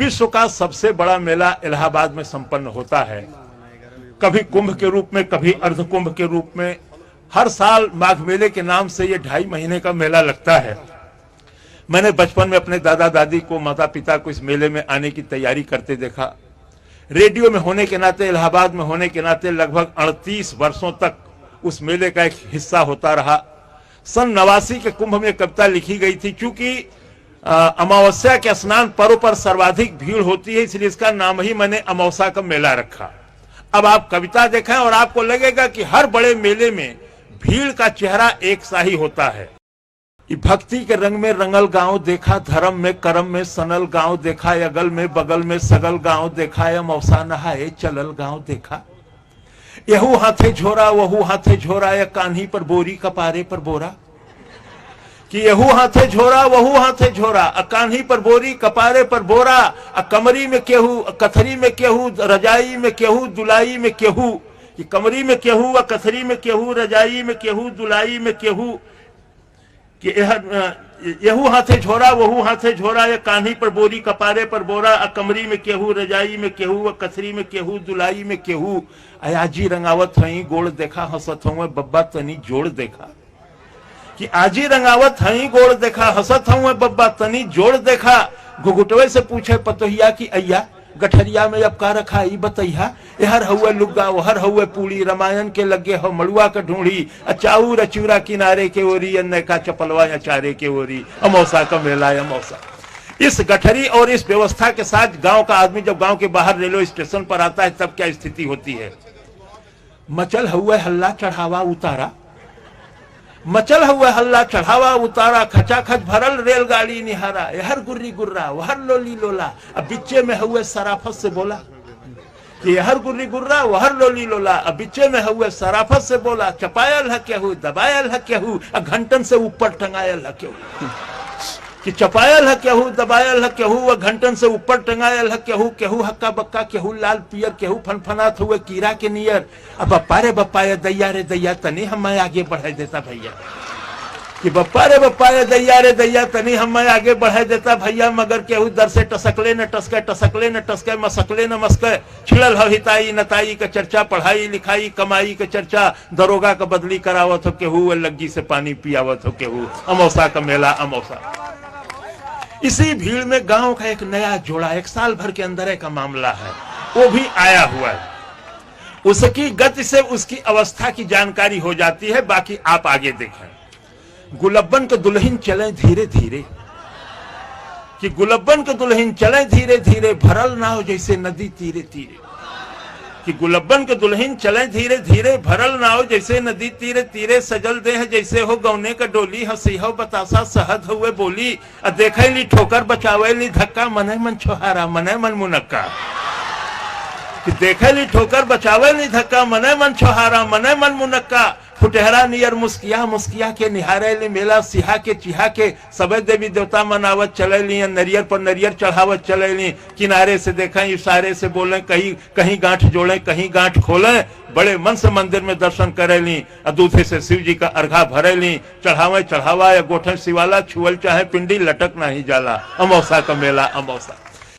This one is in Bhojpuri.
विश्व का सबसे बड़ा मेला इलाहाबाद में संपन्न होता है, कभी कुंभ के रूप में, कभी अर्ध कुंभ के रूप में। हर साल माघ मेले के नाम से ये 2.5 महीने का मेला लगता है। मैंने बचपन में अपने दादा दादी को, माता पिता को इस मेले में आने की तैयारी करते देखा। रेडियो में होने के नाते, इलाहाबाद में होने के नाते लगभग 38 वर्षों तक उस मेले का एक हिस्सा होता रहा। सन 89 के कुंभ में कविता लिखी गई थी। चूंकि अमावस्या के स्नान पर्व पर सर्वाधिक भीड़ होती है, इसलिए इसका नाम ही मैंने अमावस्या का मेला रखा। अब आप कविता देखें और आपको लगेगा कि हर बड़े मेले में भीड़ का चेहरा एक सा ही होता है। भक्ति के रंग में रंगल गांव देखा, धर्म में कर्म में सनल गांव देखा, अगल में बगल में सगल गांव देखा, अमावस्या नहाए चलल गांव देखा। यहू हाथे झोरा वहू हाथे झोरा, या कान्ही पर बोरी कपारे पर बोरा। कि यहू हाथे झोरा वहू हाथे झोरा, कान्ही पर बोरी कपारे पर बोरा, कमरी में केहू कथरी में केहू, रजाई में केहू दुलाई में केहू। कि कमरी में केहू, कथरी में केहू, रजाई में केहू, दुलाई में केहू। कि यहू हाथे झोरा वहू हाथे झोरा, या कान्ही पर बोरी कपारे पर बोरा, कमरी में केहू रजाई में केहू, कथरी में केहू दुलाई में केहू। आजी रंगावत हई गोड़ देखा, हंसत हूँ बब्बा तनी जोड़ देखा। कि आजी रंगावत हई गोड़ देखा, हंसत हूँ बब्बा तनी जोड़ देखा। घुघुटवे से पूछे पतोहिया कि अय्या, गठरिया में अब का रखा ई बतैया। हर हुए लुग्गा हर हुए पूड़ी, रामायण के लगे हो मड़ुआ का ढूंढी, अचाऊ रचूरा किनारे के ओरी, अन्य का चपलवा अचारे के ओरी। अमौसा का मेला अमौसा। इस गठरी और इस व्यवस्था के साथ गांव का आदमी जब गांव के बाहर रेलवे स्टेशन पर आता है तब क्या स्थिति होती है। मचल हुए हल्ला चढ़ावा उतारा, मचल हुआ हल्ला चढ़ावा उतारा, खचाखच भरल रेलगाड़ी निहारा। हर गुर्री गुर्रा वहर लोली लोला, अब बिच्चे में हुए सराफत से बोला। कि हर गुर्री गुर्रा वहर लोली लोला, अब बिच्चे में हुए सराफत से बोला। चपायल है केहू दबायल है केहू, घंटन से ऊपर टंगायल है केहू। कि चपायल है केहू दबायल है केहू, घंटन से ऊपर टंगायल है केहू। केहू हक्का बक्का केहू लाल पियर, केहू फनफनात हुए कीड़ा के नियर। अब बप्पा रे बप्पा ये दैया रे दैया, तनी हमें आगे बढ़ा देता भैया। कि बप्पा रे बप्पा ये दैया रे दैया, तनी हमें आगे बढ़ा देता भैया। मगर केहू दर से टसकले न टसके, टसकले न टसके, मसकले न मस्के। छिड़ल हो हिताई नताई का चर्चा, पढ़ाई लिखाई कमाई का चर्चा। दरोगा का बदली करावत हो केहू, लग्गी से पानी पियावत हो केहू। अमौसा का मेला अमौसा। इसी भीड़ में गांव का एक नया जोड़ा, 1 साल भर के अंदर का मामला है, वो भी आया हुआ है। उसकी गति से उसकी अवस्था की जानकारी हो जाती है। बाकी आप आगे देखें। गुलब्बन के दुल्हन चले धीरे धीरे। कि गुलब्बन के दुल्हन चले धीरे धीरे, भरल नाव जैसे नदी तीरे तीरे। कि गुलब्बन के दुल्हन चले धीरे धीरे, भरल नाव जैसे नदी तीरे तीरे। सजल देह जैसे हो गौने का डोली, हंसी हो बतासा सहद हुए बोली। देखे ली ठोकर बचावे ली धक्का, मने मन छोहारा मने मन मुनक्का। कि देखे ली ठोकर बचावे ली धक्का, मने मन छोहारा मने मन मुनक्का। फुटहरा नियर मुस्किया मुस्किया के निहारे ली मेला, सिहा के चिहा के सबे देवी देवता मनावत चले ली। नरियर पर नरियर चढ़ावत चले ली। किनारे से देखें इशारे से बोले, कहीं कहीं गांठ जोड़े कहीं गांठ खोले। बड़े मन से मंदिर में दर्शन करे ली, दूधे से शिव जी का अर्घा भरे ली। चढ़ावे चढ़ावा या गोठन शिवाला, छुअल चाहे पिंडी लटक नहीं जाला। अमौसा का मेला अमौसा।